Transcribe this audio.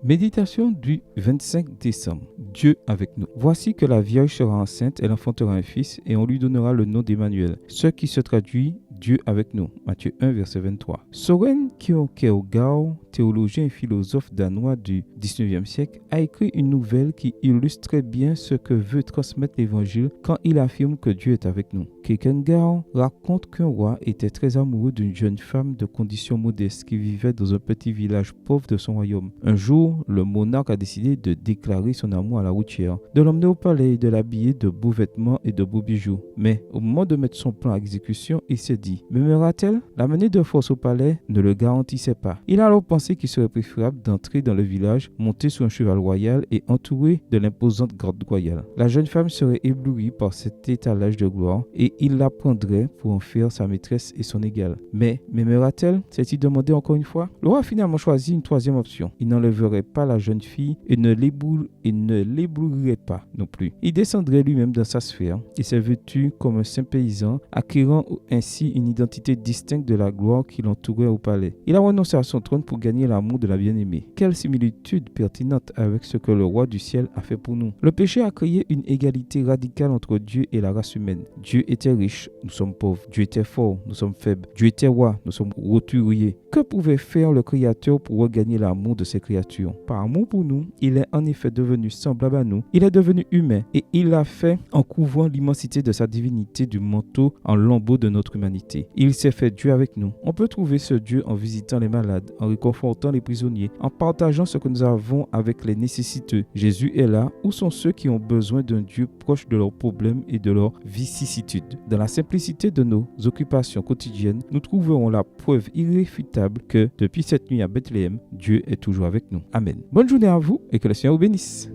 Méditation du 25 décembre. Dieu avec nous. Voici que la Vierge sera enceinte, elle enfantera un fils et on lui donnera le nom d'Emmanuel, ce qui se traduit Dieu avec nous. Matthieu 1, verset 23. Søren Kierkegaard, théologien et philosophe danois du 19e siècle, a écrit une nouvelle qui illustre très bien ce que veut transmettre l'Évangile quand il affirme que Dieu est avec nous. Kierkegaard raconte qu'un roi était très amoureux d'une jeune femme de condition modeste qui vivait dans un petit village pauvre de son royaume. Un jour, le monarque a décidé de déclarer son amour à la routière, de l'emmener au palais et de l'habiller de beaux vêtements et de beaux bijoux. Mais au moment de mettre son plan à exécution, il s'est dit « M'aimera-t-elle ?» L'amener de force au palais ne le garantissait pas. Il a alors pensé qu'il serait préférable d'entrer dans le village, monter sur un cheval royal et entouré de l'imposante garde royale. La jeune femme serait éblouie par cet étalage de gloire et il la prendrait pour en faire sa maîtresse et son égale. Mais m'aimera-t-elle? S'est-il demandé encore une fois. Le roi a finalement choisi une troisième option. Il n'enlèverait pas la jeune fille et ne l'éblouirait pas non plus. Il descendrait lui-même dans sa sphère et s'est vêtu comme un simple paysan, acquérant ainsi une identité distincte de la gloire qui l'entourait au palais. Il a renoncé à son trône pour gagner l'amour de la bien-aimée. Quelle similitude pertinente avec ce que le roi du ciel a fait pour nous. Le péché a créé une égalité radicale entre Dieu et la race humaine. Dieu était riche, nous sommes pauvres. Dieu était fort, nous sommes faibles. Dieu était roi, nous sommes roturiers. Que pouvait faire le Créateur pour regagner l'amour de ses créatures? Par amour pour nous, il est en effet devenu semblable à nous. Il est devenu humain et il l'a fait en couvrant l'immensité de sa divinité du manteau en lambeaux de notre humanité. Il s'est fait Dieu avec nous. On peut trouver ce Dieu en visitant les malades, en réconfortant les prisonniers, en partageant ce que nous avons avec les nécessiteux. Jésus est là. Où sont ceux qui ont besoin d'un Dieu proche de leurs problèmes et de leurs vicissitudes? Dans la simplicité de nos occupations quotidiennes, nous trouverons la preuve irréfutable que depuis cette nuit à Bethléem, Dieu est toujours avec nous. Amen. Bonne journée à vous et que le Seigneur vous bénisse.